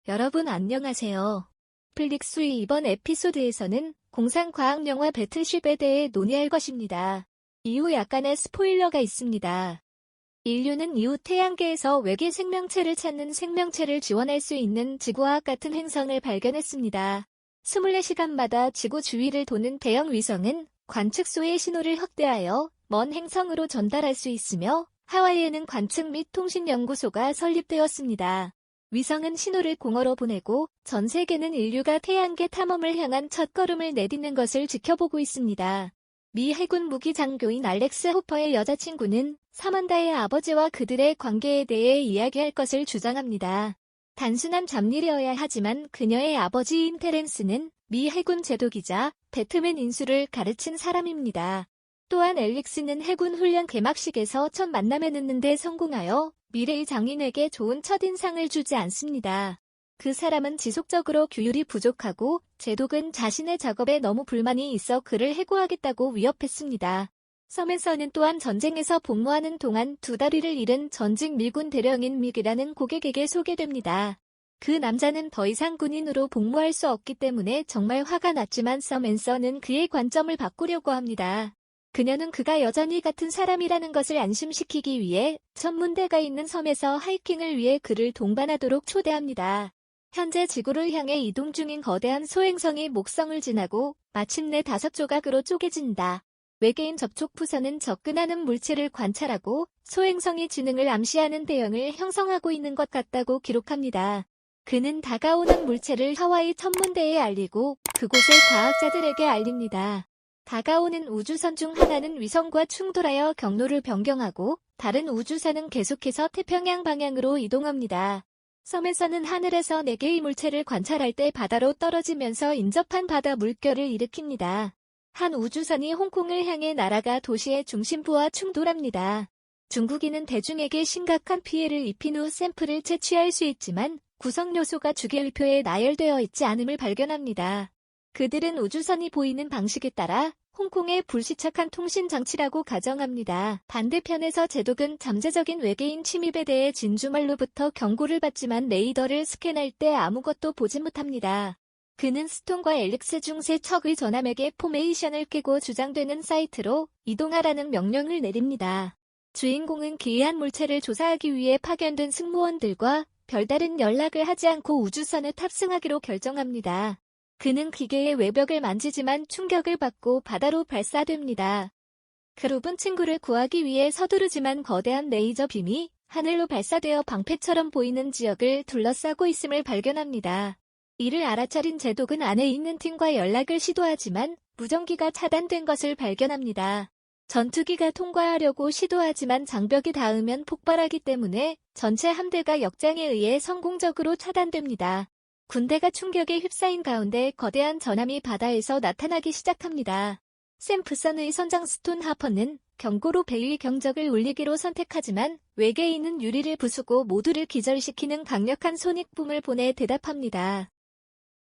여러분 안녕하세요. 넷플릭스의 이번 에피소드에서는 공상과학영화 배틀쉽에 대해 논의할 것입니다. 이후 약간의 스포일러가 있습니다. 인류는 이후 태양계에서 외계 생명체를 찾는 생명체를 지원할 수 있는 지구와 같은 행성을 발견했습니다. 24시간마다 지구 주위를 도는 대형 위성은 관측소의 신호를 확대하여 먼 행성으로 전달할 수 있으며 하와이에는 관측 및 통신 연구소가 설립되었습니다. 위성은 신호를 공허로 보내고 전 세계는 인류가 태양계 탐험을 향한 첫걸음을 내딛는 것을 지켜보고 있습니다. 미 해군 무기 장교인 알렉스 호퍼의 여자친구는 사만다의 아버지와 그들의 관계에 대해 이야기할 것을 주장합니다. 단순한 잡일이어야 하지만 그녀의 아버지인 테렌스는 미 해군 제도기자 배트맨 인수를 가르친 사람입니다. 또한 앨릭스는 해군 훈련 개막식에서 첫 만남에 늦는데 성공하여 미래의 장인에게 좋은 첫인상을 주지 않습니다. 그 사람은 지속적으로 규율이 부족하고 제독은 자신의 작업에 너무 불만이 있어 그를 해고하겠다고 위협했습니다. 섬에서는 또한 전쟁에서 복무하는 동안 2다리를 잃은 전직 미군 대령인 믹이라는 고객에게 소개됩니다. 그 남자는 더 이상 군인으로 복무할 수 없기 때문에 정말 화가 났지만 썸앤서는 그의 관점을 바꾸려고 합니다. 그녀는 그가 여전히 같은 사람이라는 것을 안심시키기 위해 천문대가 있는 섬에서 하이킹을 위해 그를 동반하도록 초대합니다. 현재 지구를 향해 이동 중인 거대한 소행성이 목성을 지나고 마침내 5조각으로 쪼개진다. 외계인 접촉 부서는 접근하는 물체를 관찰하고 소행성이 지능을 암시하는 대형을 형성하고 있는 것 같다고 기록합니다. 그는 다가오는 물체를 하와이 천문대에 알리고 그곳의 과학자들에게 알립니다. 다가오는 우주선 중 하나는 위성과 충돌하여 경로를 변경하고 다른 우주선은 계속해서 태평양 방향으로 이동합니다. 섬에서는 하늘에서 4개의 물체를 관찰할 때 바다로 떨어지면서 인접한 바다 물결을 일으킵니다. 한 우주선이 홍콩을 향해 날아가 도시의 중심부와 충돌합니다. 중국인은 대중에게 심각한 피해를 입힌 후 샘플을 채취할 수 있지만 구성 요소가 주기율표에 나열되어 있지 않음을 발견합니다. 그들은 우주선이 보이는 방식에 따라 홍콩의 불시착한 통신 장치라고 가정합니다. 반대편에서 제독은 잠재적인 외계인 침입에 대해 진주말로부터 경고를 받지만 레이더를 스캔할 때 아무것도 보지 못합니다. 그는 스톤과 앨릭스 중 세 척의 전함에게 포메이션을 깨고 주장되는 사이트로 이동하라는 명령을 내립니다. 주인공은 기이한 물체를 조사하기 위해 파견된 승무원들과 별다른 연락을 하지 않고 우주선에 탑승하기로 결정합니다. 그는 기계의 외벽을 만지지만 충격을 받고 바다로 발사됩니다. 그룹은 친구를 구하기 위해 서두르지만 거대한 레이저 빔이 하늘로 발사되어 방패처럼 보이는 지역을 둘러싸고 있음을 발견합니다. 이를 알아차린 제독은 안에 있는 팀과 연락을 시도하지만 무전기가 차단된 것을 발견합니다. 전투기가 통과하려고 시도하지만 장벽이 닿으면 폭발하기 때문에 전체 함대가 역장에 의해 성공적으로 차단됩니다. 군대가 충격에 휩싸인 가운데 거대한 전함이 바다에서 나타나기 시작합니다. 샘프선의 선장 스톤 하퍼는 경고로 배의 경적을 울리기로 선택하지만 외계인은 유리를 부수고 모두를 기절시키는 강력한 소닉붐을 보내 대답합니다.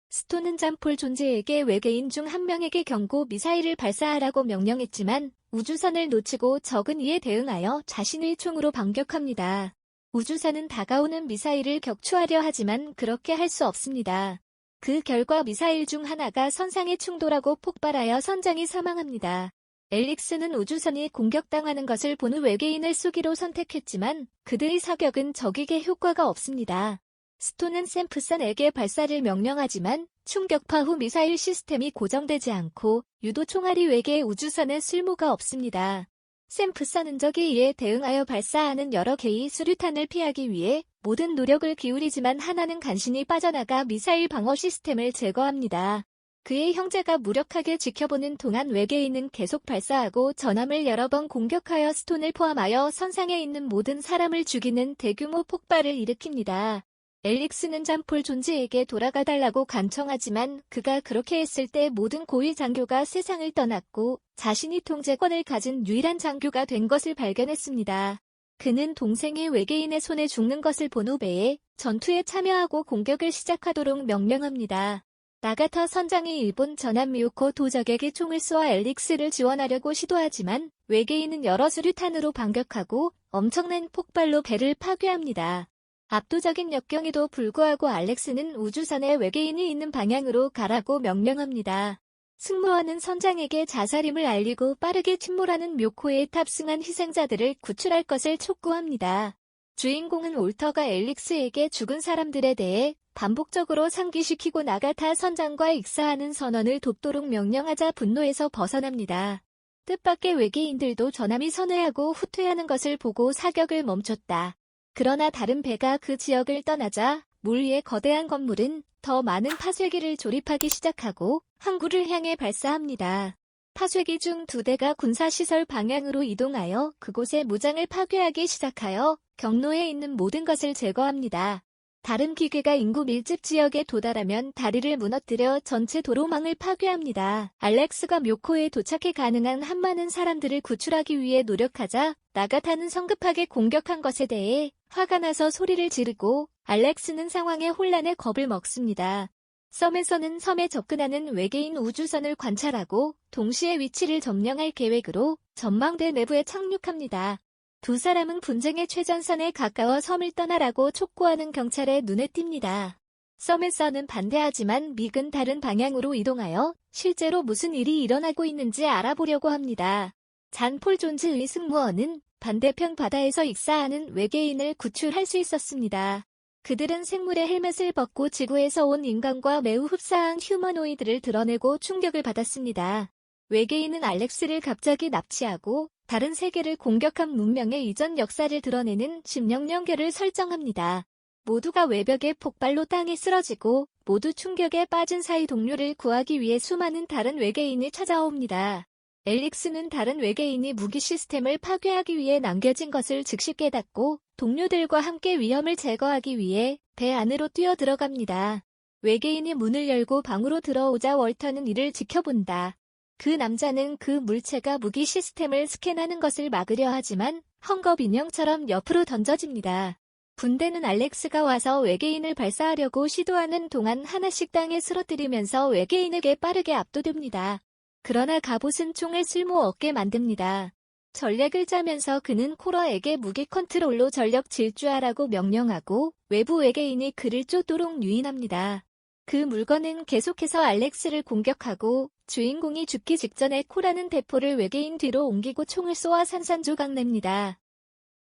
스톤은 잠폴 존재에게 외계인 중 한 명에게 경고 미사일을 발사하라고 명령했지만 우주선을 놓치고 적은 이에 대응하여 자신의 총으로 반격합니다. 우주선은 다가오는 미사일을 격추하려 하지만 그렇게 할 수 없습니다. 그 결과 미사일 중 하나가 선상에 충돌하고 폭발하여 선장이 사망합니다. 앨릭스는 우주선이 공격당하는 것을 본 후 외계인을 쏘기로 선택했지만 그들의 사격은 적에게 효과가 없습니다. 스톤은 샘프선에게 발사를 명령하지만 충격파 후 미사일 시스템이 고정되지 않고 유도 총알이 외계 우주선에 쓸모가 없습니다. 샘프선은 적에 의해 대응하여 발사하는 여러 개의 수류탄을 피하기 위해 모든 노력을 기울이지만 하나는 간신히 빠져나가 미사일 방어 시스템을 제거합니다. 그의 형제가 무력하게 지켜보는 동안 외계인은 계속 발사하고 전함을 여러 번 공격하여 스톤을 포함하여 선상에 있는 모든 사람을 죽이는 대규모 폭발을 일으킵니다. 앨릭스는 잠폴 존재에게 돌아가달라고 간청하지만 그가 그렇게 했을 때 모든 고위 장교가 세상을 떠났고 자신이 통제권을 가진 유일한 장교가 된 것을 발견했습니다. 그는 동생이 외계인의 손에 죽는 것을 본 후 배에 전투에 참여하고 공격을 시작하도록 명령합니다. 나가타 선장이 일본 전함 미오코 도적에게 총을 쏘아 앨릭스를 지원하려고 시도하지만 외계인은 여러 수류탄으로 반격하고 엄청난 폭발로 배를 파괴합니다. 압도적인 역경에도 불구하고 알렉스는 우주선에 외계인이 있는 방향으로 가라고 명령합니다. 승무원은 선장에게 자살임을 알리고 빠르게 침몰하는 묘코에 탑승한 희생자들을 구출할 것을 촉구합니다. 주인공은 올터가 앨릭스에게 죽은 사람들에 대해 반복적으로 상기시키고 나가타 선장과 익사하는 선원을 돕도록 명령하자 분노에서 벗어납니다. 뜻밖의 외계인들도 전함이 선회하고 후퇴하는 것을 보고 사격을 멈췄다. 그러나 다른 배가 그 지역을 떠나자 물 위의 거대한 건물은 더 많은 파쇄기를 조립하기 시작하고 항구를 향해 발사합니다. 파쇄기 중 2대가 군사시설 방향으로 이동하여 그곳의 무장을 파괴하기 시작하여 경로에 있는 모든 것을 제거합니다. 다른 기계가 인구 밀집 지역에 도달하면 다리를 무너뜨려 전체 도로망을 파괴합니다. 알렉스가 묘코에 도착해 가능한 한 많은 사람들을 구출하기 위해 노력하자 나가타는 성급하게 공격한 것에 대해 화가 나서 소리를 지르고 알렉스는 상황의 혼란에 겁을 먹습니다. 섬에서는 섬에 접근하는 외계인 우주선을 관찰하고 동시에 위치를 점령할 계획으로 전망대 내부에 착륙합니다. 2사람은 분쟁의 최전선에 가까워 섬을 떠나라고 촉구하는 경찰의 눈에 띕니다. 섬에서는 반대하지만 믹은 다른 방향으로 이동하여 실제로 무슨 일이 일어나고 있는지 알아보려고 합니다. 잔 폴 존즈의 승무원은 반대편 바다에서 익사하는 외계인을 구출할 수 있었습니다. 그들은 생물의 헬멧을 벗고 지구에서 온 인간과 매우 흡사한 휴머노이드를 드러내고 충격을 받았습니다. 외계인은 알렉스를 갑자기 납치하고 다른 세계를 공격한 문명의 이전 역사를 드러내는 심령연결을 설정합니다. 모두가 외벽의 폭발로 땅에 쓰러지고 모두 충격에 빠진 사이 동료를 구하기 위해 수많은 다른 외계인이 찾아옵니다. 앨릭스는 다른 외계인이 무기 시스템을 파괴하기 위해 남겨진 것을 즉시 깨닫고 동료들과 함께 위험을 제거하기 위해 배 안으로 뛰어들어갑니다. 외계인이 문을 열고 방으로 들어오자 월터는 이를 지켜본다. 그 남자는 그 물체가 무기 시스템을 스캔하는 것을 막으려 하지만 헝겊 인형처럼 옆으로 던져집니다. 군대는 알렉스가 와서 외계인을 발사하려고 시도하는 동안 하나씩 땅에 쓰러뜨리면서 외계인에게 빠르게 압도됩니다. 그러나 갑옷은 총을 쓸모없게 만듭니다. 전략을 짜면서 그는 코러에게 무기 컨트롤로 전력 질주하라고 명령하고 외부 외계인이 그를 쫓도록 유인합니다. 그 물건은 계속해서 알렉스를 공격하고 주인공이 죽기 직전에 코라는 대포를 외계인 뒤로 옮기고 총을 쏘아 산산조각 냅니다.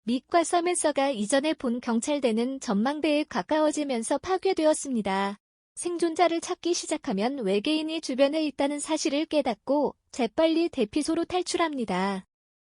믹과 서맨서가 이전에 본 경찰대는 전망대에 가까워지면서 파괴되었습니다. 생존자를 찾기 시작하면 외계인이 주변에 있다는 사실을 깨닫고 재빨리 대피소로 탈출합니다.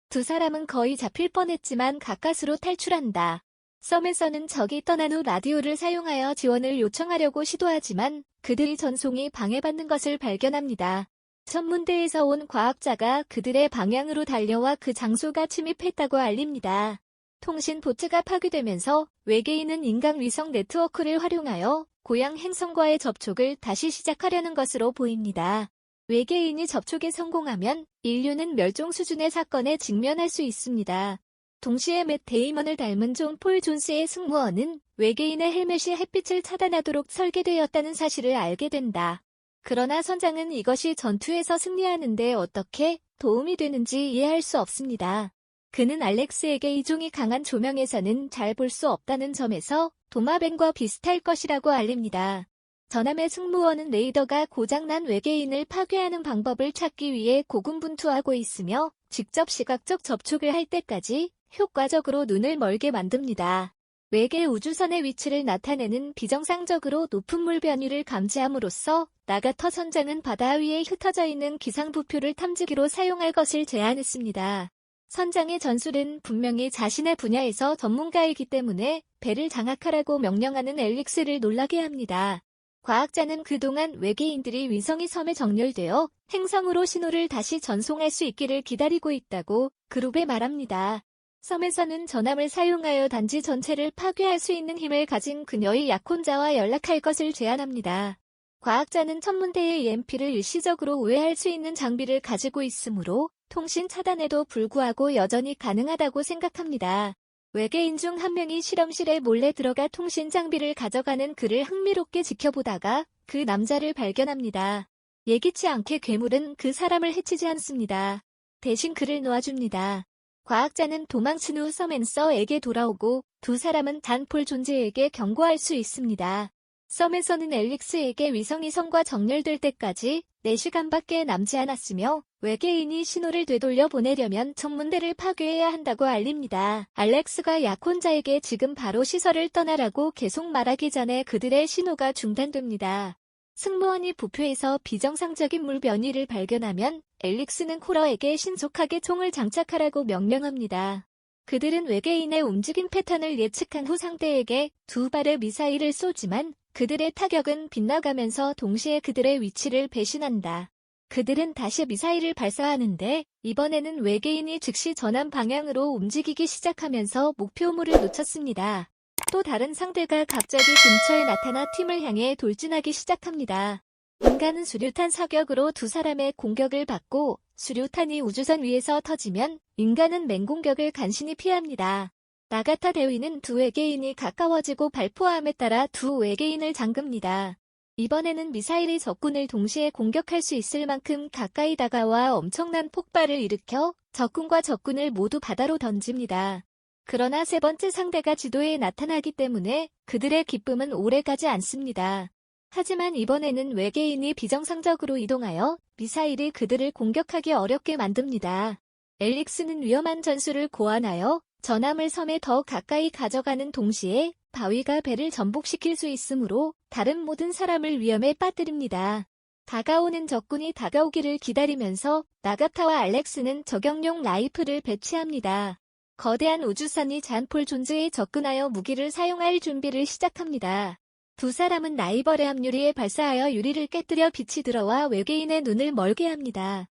2사람은 거의 잡힐 뻔했지만 가까스로 탈출한다. 섬에서는 적이 떠난 후 라디오를 사용하여 지원을 요청하려고 시도하지만 그들의 전송이 방해받는 것을 발견합니다. 천문대에서 온 과학자가 그들의 방향으로 달려와 그 장소가 침입했다고 알립니다. 통신 보트가 파괴되면서 외계인은 인간 위성 네트워크를 활용하여 고향 행성과의 접촉을 다시 시작하려는 것으로 보입니다. 외계인이 접촉에 성공하면 인류는 멸종 수준의 사건에 직면할 수 있습니다. 동시에 맷 데이먼을 닮은 존 폴 존스의 승무원은 외계인의 헬멧이 햇빛을 차단하도록 설계되었다는 사실을 알게 된다. 그러나 선장은 이것이 전투에서 승리하는 데 어떻게 도움이 되는지 이해할 수 없습니다. 그는 알렉스에게 이 종이 강한 조명에서는 잘 볼 수 없다는 점에서 도마뱀과 비슷할 것이라고 알립니다. 전함의 승무원은 레이더가 고장난 외계인을 파괴하는 방법을 찾기 위해 고군분투하고 있으며 직접 시각적 접촉을 할 때까지 효과적으로 눈을 멀게 만듭니다. 외계 우주선의 위치를 나타내는 비정상적으로 높은 물 변유를 감지함으로써 나가터 선장은 바다 위에 흩어져 있는 기상부표를 탐지기로 사용할 것을 제안했습니다. 선장의 전술은 분명히 자신의 분야에서 전문가이기 때문에 배를 장악하라고 명령하는 앨릭스를 놀라게 합니다. 과학자는 그동안 외계인들이 위성이 섬에 정렬되어 행성으로 신호를 다시 전송할 수 있기를 기다리고 있다고 그룹에 말합니다. 섬에서는 전함을 사용하여 단지 전체를 파괴할 수 있는 힘을 가진 그녀의 약혼자와 연락할 것을 제안합니다. 과학자는 천문대의 EMP를 일시적으로 우회할 수 있는 장비를 가지고 있으므로 통신 차단에도 불구하고 여전히 가능하다고 생각합니다. 외계인 중 한 명이 실험실에 몰래 들어가 통신 장비를 가져가는 그를 흥미롭게 지켜보다가 그 남자를 발견합니다. 예기치 않게 괴물은 그 사람을 해치지 않습니다. 대신 그를 놓아줍니다. 과학자는 도망친 후 서맨서에게 돌아오고 두 사람은 잔폴 존재에게 경고할 수 있습니다. 섬에서는 앨릭스에게 위성이 성과 정렬될 때까지 4시간밖에 남지 않았으며 외계인이 신호를 되돌려 보내려면 천문대를 파괴해야 한다고 알립니다. 알렉스가 약혼자에게 지금 바로 시설을 떠나라고 계속 말하기 전에 그들의 신호가 중단됩니다. 승무원이 부표에서 비정상적인 물 변이를 발견하면 앨릭스는 코러에게 신속하게 총을 장착하라고 명령합니다. 그들은 외계인의 움직임 패턴을 예측한 후 상대에게 2발의 미사일을 쏘지만 그들의 타격은 빗나가면서 동시에 그들의 위치를 배신한다. 그들은 다시 미사일을 발사하는데 이번에는 외계인이 즉시 전함 방향으로 움직이기 시작하면서 목표물을 놓쳤습니다. 또 다른 상대가 갑자기 근처에 나타나 팀을 향해 돌진하기 시작합니다. 인간은 수류탄 사격으로 두 사람의 공격을 받고 수류탄이 우주선 위에서 터지면 인간은 맹공격을 간신히 피합니다. 나가타 대위는 두 외계인이 가까워지고 발포함에 따라 두 외계인을 잠깁니다. 이번에는 미사일이 적군을 동시에 공격할 수 있을 만큼 가까이 다가와 엄청난 폭발을 일으켜 적군과 적군을 모두 바다로 던집니다. 그러나 세 번째 상대가 지도에 나타나기 때문에 그들의 기쁨은 오래가지 않습니다. 하지만 이번에는 외계인이 비정상적으로 이동하여 미사일이 그들을 공격하기 어렵게 만듭니다. 앨릭스는 위험한 전술을 고안하여 전함을 섬에 더 가까이 가져가는 동시에 바위가 배를 전복시킬 수 있으므로 다른 모든 사람을 위험에 빠뜨립니다. 다가오는 적군이 다가오기를 기다리면서 나가타와 알렉스는 저격용 라이플을 배치합니다. 거대한 우주선이 잔폴 존재에 접근하여 무기를 사용할 준비를 시작합니다. 두 사람은 라이벌의 합유리에 발사하여 유리를 깨뜨려 빛이 들어와 외계인의 눈을 멀게 합니다.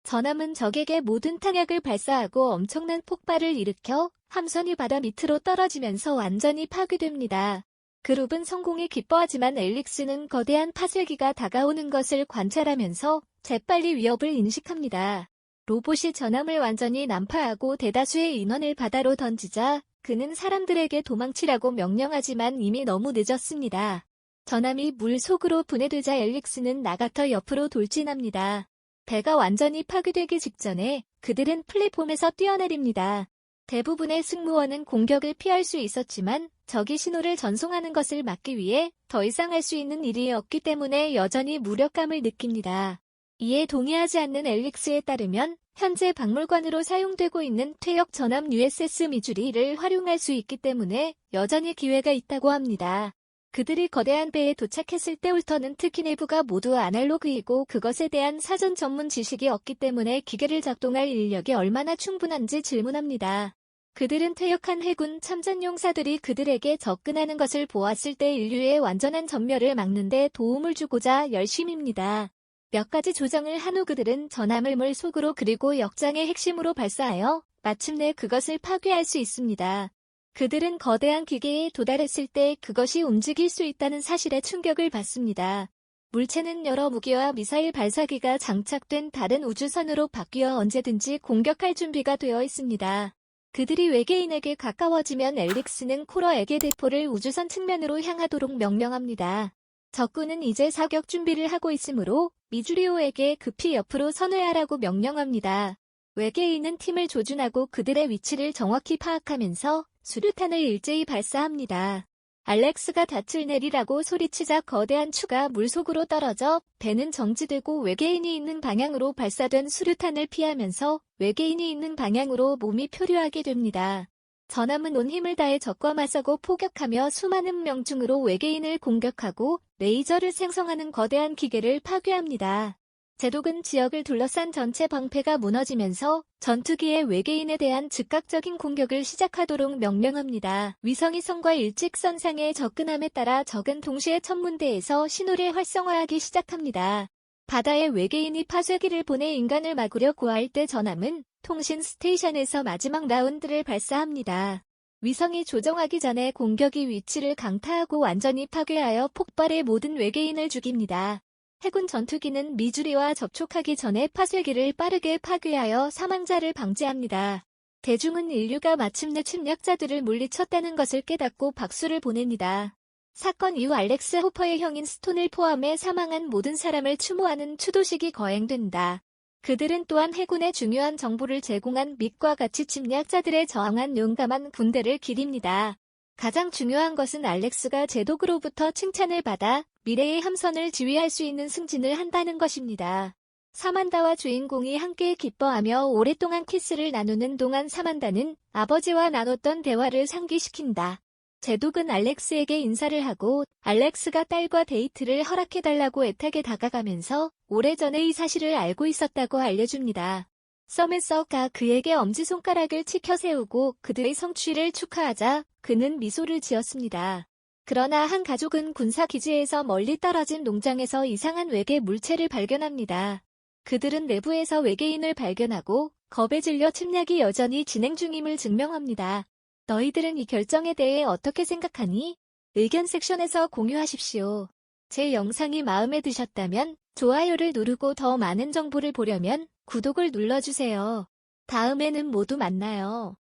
전함은 적에게 모든 탄약을 발사하고 엄청난 폭발을 일으켜 함선이 바다 밑으로 떨어지면서 완전히 파괴됩니다. 그룹은 성공에 기뻐하지만 앨릭스는 거대한 파쇄기가 다가오는 것을 관찰하면서 재빨리 위협을 인식합니다. 로봇이 전함을 완전히 난파하고 대다수의 인원을 바다로 던지자 그는 사람들에게 도망치라고 명령하지만 이미 너무 늦었습니다. 전함이 물 속으로 분해되자 앨릭스는 나가터 옆으로 돌진합니다. 배가 완전히 파괴되기 직전에 그들은 플랫폼에서 뛰어내립니다. 대부분의 승무원은 공격을 피할 수 있었지만 적이 신호를 전송하는 것을 막기 위해 더 이상 할 수 있는 일이 없기 때문에 여전히 무력감을 느낍니다. 이에 동의하지 않는 앨릭스에 따르면 현재 박물관으로 사용되고 있는 퇴역 전함 USS 미주리를 활용할 수 있기 때문에 여전히 기회가 있다고 합니다. 그들이 거대한 배에 도착했을 때 홀터는 특히 내부가 모두 아날로그이고 그것에 대한 사전 전문 지식이 없기 때문에 기계를 작동할 인력이 얼마나 충분한지 질문합니다. 그들은 퇴역한 해군 참전용사들이 그들에게 접근하는 것을 보았을 때 인류의 완전한 전멸을 막는 데 도움을 주고자 열심입니다. 몇 가지 조정을 한 후 그들은 전함을 물 속으로 그리고 역장의 핵심으로 발사하여 마침내 그것을 파괴할 수 있습니다. 그들은 거대한 기계에 도달했을 때 그것이 움직일 수 있다는 사실에 충격을 받습니다. 물체는 여러 무기와 미사일 발사기가 장착된 다른 우주선으로 바뀌어 언제든지 공격할 준비가 되어 있습니다. 그들이 외계인에게 가까워지면 앨릭스는 코러에게 대포를 우주선 측면으로 향하도록 명령합니다. 적군은 이제 사격 준비를 하고 있으므로 미주리오에게 급히 옆으로 선회하라고 명령합니다. 외계인은 팀을 조준하고 그들의 위치를 정확히 파악하면서 수류탄을 일제히 발사합니다. 알렉스가 닻을 내리라고 소리치자 거대한 추가 물속으로 떨어져 배는 정지되고 외계인이 있는 방향으로 발사된 수류탄을 피하면서 외계인이 있는 방향으로 몸이 표류하게 됩니다. 전함은 온 힘을 다해 적과 맞서고 포격하며 수많은 명중으로 외계인을 공격하고 레이저를 생성하는 거대한 기계를 파괴합니다. 제독은 지역을 둘러싼 전체 방패가 무너지면서 전투기의 외계인에 대한 즉각적인 공격을 시작하도록 명령합니다. 위성이 성과 일직선상에 접근함에 따라 적은 동시에 천문대에서 신호를 활성화하기 시작합니다. 바다에 외계인이 파쇄기를 보내 인간을 막으려 고할 때 전함은 통신 스테이션에서 마지막 라운드를 발사합니다. 위성이 조정하기 전에 공격이 위치를 강타하고 완전히 파괴하여 폭발해 모든 외계인을 죽입니다. 해군 전투기는 미주리와 접촉하기 전에 파쇄기를 빠르게 파괴하여 사망자를 방지합니다. 대중은 인류가 마침내 침략자들을 물리쳤다는 것을 깨닫고 박수를 보냅니다. 사건 이후 알렉스 호퍼의 형인 스톤을 포함해 사망한 모든 사람을 추모하는 추도식이 거행된다. 그들은 또한 해군에 중요한 정보를 제공한 밑과 같이 침략자들에 저항한 용감한 군대를 기립니다. 가장 중요한 것은 알렉스가 제독으로부터 칭찬을 받아 미래의 함선을 지휘할 수 있는 승진을 한다는 것입니다. 사만다와 주인공이 함께 기뻐하며 오랫동안 키스를 나누는 동안 사만다는 아버지와 나눴던 대화를 상기시킨다. 제독은 알렉스에게 인사를 하고 알렉스가 딸과 데이트를 허락해달라고 애타게 다가가면서 오래전에 이 사실을 알고 있었다고 알려줍니다. 서메서가 그에게 엄지손가락을 치켜 세우고 그들의 성취를 축하하자 그는 미소를 지었습니다. 그러나 한 가족은 군사기지에서 멀리 떨어진 농장에서 이상한 외계 물체를 발견합니다. 그들은 내부에서 외계인을 발견하고 겁에 질려 침략이 여전히 진행 중임을 증명합니다. 너희들은 이 결정에 대해 어떻게 생각하니? 의견 섹션에서 공유하십시오. 제 영상이 마음에 드셨다면 좋아요를 누르고 더 많은 정보를 보려면 구독을 눌러주세요. 다음에는 모두 만나요.